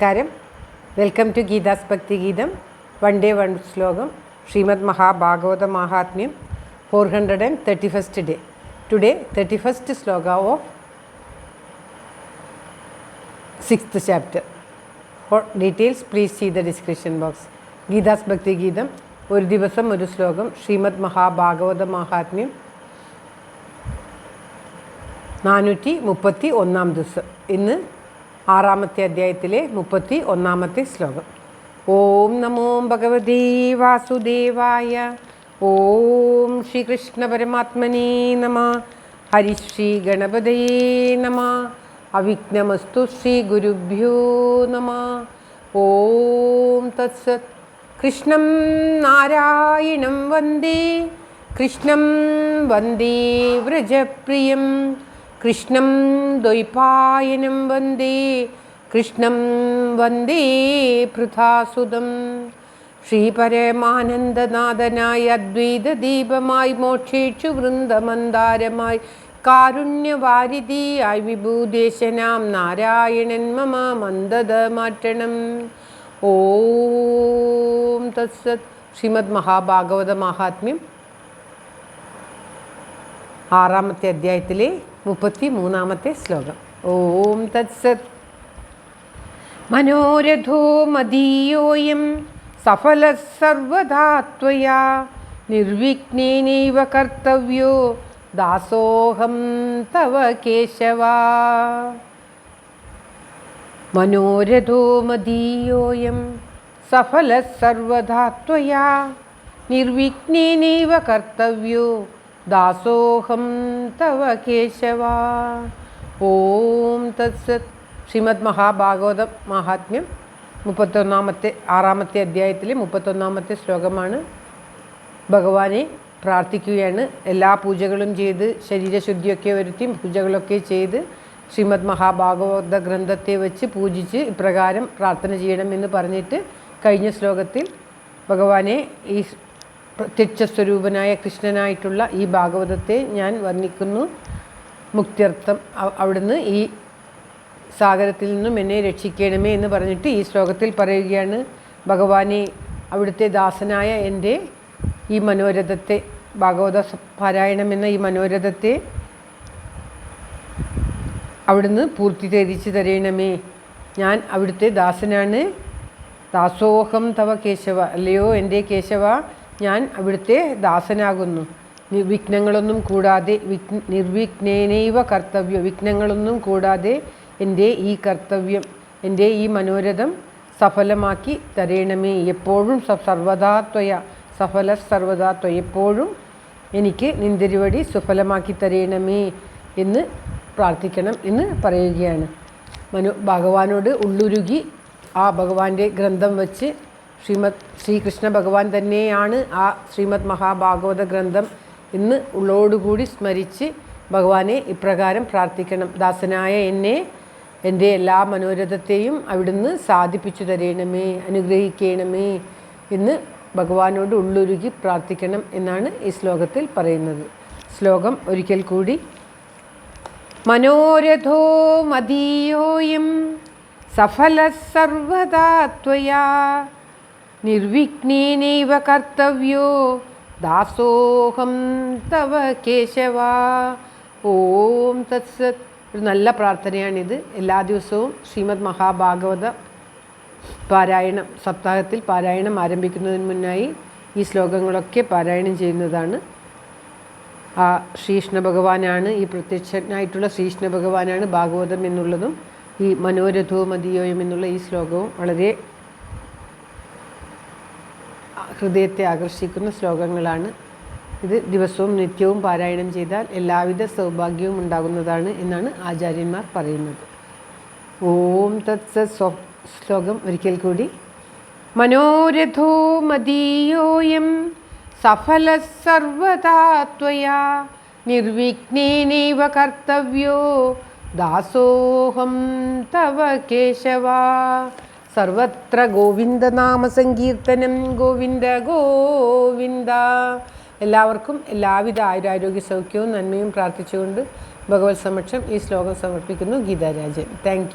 നമസ്കാരം. Welcome to Geetha's ഭക്തി ഗീതം. വൺ ഡേ വൺ ശ്ലോകം. ശ്രീമദ് മഹാഭാഗവത മഹാത്മ്യം 431st day. Today 31st sloka of 6th chapter. For details please see the description box. Geetha's ഭക്തി ഗീതം, ഒരു ദിവസം ഒരു ശ്ലോകം. ശ്രീമദ് മഹാഭാഗവത മഹാത്മ്യം 431 ദിവസം. ഇന്ന് 6ാമത്തെ അധ്യായത്തിലെ 31ാമത്തെ ശ്ലോകം. ഓം നമോ ഭഗവതേ വാസുദേവായ. ഓം ശ്രീകൃഷ്ണ പരമാത്മനേ നമഃ. ഹരിശ്രീ ഗണപതയേ നമഃ. അവിഘ്നമസ്തു ശ്രീ ഗുരുഭ്യോ നമഃ. ഓം തത്സത്. കൃഷ്ണം നാരായണം വന്ദേ, കൃഷ്ണം വന്ദേ വ്രജപ്രിയം, കൃഷ്ണം ദ്വൈപായനം വന്ദേ, കൃഷ്ണം വന്ദേ പൃഥാസുതം. ശ്രീപരമാനന്ദനാഥനായ അദ്വൈതദീപമായി, മോക്ഷേക്ഷു വൃന്ദമന്ദാരമായി, കാരുണ്യവാരിധിയായി വിഭൂദേശനാം നാരായണൻ മമ മന്ദത മാറ്റണം. ഓം തത്സത്. ശ്രീമദ് മഹാഭാഗവത മഹാത്മ്യം 6ാമത്തെ അധ്യായത്തിലെ 33ാമത്തെ ശ്ലോകം. ഓം തത്സത്. മനോരഥോ മദീയോയം സഫലഃ സർവദാ ത്വയാ, നിർവിഘ്നേനൈവ കർത്തവ്യോ ദാസോഹം തവ കേശവാ. മനോരഥോ മദീയോയം സഫലഃ സർവദാ ത്വയാ, നിർവിഘ്നേനൈവ കർത്തവ്യോ ദാസോഹം തവ കേശവാ. ഓം തത്സത്. ശ്രീമദ് മഹാഭാഗവത മഹാത്മ്യം 6ാമത്തെ അധ്യായത്തിലെ 31ാമത്തെ ശ്ലോകമാണ്. ഭഗവാനെ പ്രാർത്ഥിക്കുകയാണ്. എല്ലാ പൂജകളും ചെയ്ത് ശരീരശുദ്ധിയൊക്കെ വരുത്തി പൂജകളൊക്കെ ചെയ്ത് ശ്രീമദ് മഹാഭാഗവത ഗ്രന്ഥത്തെ വെച്ച് പൂജിച്ച് ഇപ്രകാരം പ്രാർത്ഥന ചെയ്യണമെന്ന് പറഞ്ഞിട്ട് കഴിഞ്ഞ ശ്ലോകത്തിൽ ഭഗവാനെ ഈ പ്രത്യക്ഷസ്വരൂപനായ കൃഷ്ണനായിട്ടുള്ള ഈ ഭാഗവതത്തെ ഞാൻ വർണ്ണിക്കുന്നു. മുക്ത്യർത്ഥം അവിടുന്ന് ഈ സാഗരത്തിൽ നിന്നും എന്നെ രക്ഷിക്കണമേ എന്ന് പറഞ്ഞിട്ട് ഈ ശ്ലോകത്തിൽ പറയുകയാണ്. ഭഗവാനെ, അവിടുത്തെ ദാസനായ എൻ്റെ ഈ മനോരഥത്തെ, ഭാഗവത പാരായണം എന്ന ഈ മനോരഥത്തെ അവിടുന്ന് പൂർത്തീകരിച്ച് തരണമേ. ഞാൻ അവിടുത്തെ ദാസനാണ്. ദാസോഹം തവ കേശവ. അല്ലയോ എൻ്റെ കേശവ, ഞാൻ അവിടുത്തെ ദാസനാകുന്നു. വിഘ്നങ്ങളൊന്നും കൂടാതെ, നിർവിഘ്നേനൈവ കർത്തവ്യം, വിഘ്നങ്ങളൊന്നും കൂടാതെ എൻ്റെ ഈ കർത്തവ്യം, എൻ്റെ ഈ മനോരഥം സഫലമാക്കി തരണമേ. എപ്പോഴും സർവദാത്വയ, സഫല സർവദാത്വയ, എപ്പോഴും എനിക്ക് നിന്തിരുവടി സുഫലമാക്കി തരണമേ എന്ന് പ്രാർത്ഥിക്കണം എന്ന് പറയുകയാണ്. ഭഗവാനോട് ഉള്ളുരുകി ആ ഭഗവാന്റെ ഗ്രന്ഥം വച്ച് ശ്രീകൃഷ്ണ ഭഗവാൻ തന്നെയാണ് ആ ശ്രീമദ് മഹാഭാഗവത ഗ്രന്ഥം എന്ന് ഉള്ളോടുകൂടി സ്മരിച്ച് ഭഗവാനെ ഇപ്രകാരം പ്രാർത്ഥിക്കണം. ദാസനായ എന്നെ, എൻ്റെ എല്ലാ മനോരഥത്തെയും അവിടുന്ന് സാധിപ്പിച്ചു തരണമേ, അനുഗ്രഹിക്കണമേ എന്ന് ഭഗവാനോട് ഉള്ളുരുകി പ്രാർത്ഥിക്കണം എന്നാണ് ഈ ശ്ലോകത്തിൽ പറയുന്നത്. ശ്ലോകം ഒരിക്കൽ കൂടി. മനോരഥോ മദീയോയം സഫലഃ സർവദാ ത്വയാ, നിർവിഘ്നേനൈവ കർത്തവ്യോ ദാസോഹം തവ കേശവാ. ഓം തത്സത്. ഒരു നല്ല പ്രാർത്ഥനയാണിത്. എല്ലാ ദിവസവും ശ്രീമദ് മഹാഭാഗവത പാരായണം, സപ്താഹത്തിൽ പാരായണം ആരംഭിക്കുന്നതിന് മുന്നായി ഈ ശ്ലോകങ്ങളൊക്കെ പാരായണം ചെയ്യുന്നതാണ്. ആ ശ്രീകൃഷ്ണ ഭഗവാനാണ്, ഈ പ്രത്യക്ഷനായിട്ടുള്ള ശ്രീകൃഷ്ണ ഭഗവാനാണ് ഭാഗവതം എന്നുള്ളതും ഈ മനോരഥോ മദീയോയം എന്നുള്ള ഈ ശ്ലോകവും വളരെ ഹൃദയത്തെ ആകർഷിക്കുന്ന ശ്ലോകങ്ങളാണ്. ഇത് ദിവസവും നിത്യവും പാരായണം ചെയ്താൽ എല്ലാവിധ സൗഭാഗ്യവും ഉണ്ടാകുന്നതാണ് എന്നാണ് ആചാര്യന്മാർ പറയുന്നത്. ഓം തത്സത്. ശ്ലോകം ഒരിക്കൽ കൂടി. മനോരഥോ മദീയോയം സഫലഃ സർവദാ ത്വയാ, നിർവിഘ്നേനൈവ കർത്തവ്യോ ദാസോഹം തവ കേശവാ. സർവത്ര ഗോവിന്ദനാമ സങ്കീർത്തനം. ഗോവിന്ദ ഗോവിന്ദ. എല്ലാവർക്കും എല്ലാവിധ ആയുരാരോഗ്യ സൗഖ്യവും നന്മയും പ്രാർത്ഥിച്ചുകൊണ്ട് ഭഗവത് സമക്ഷം ഈ ശ്ലോകം സമർപ്പിക്കുന്നു. Geetha Rajan. Thank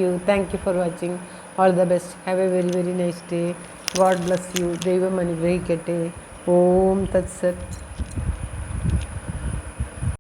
you for watching. All the best. Have A very very nice day. God bless you. ദൈവം അനുഗ്രഹിക്കട്ടെ. ഓം തത്സത്.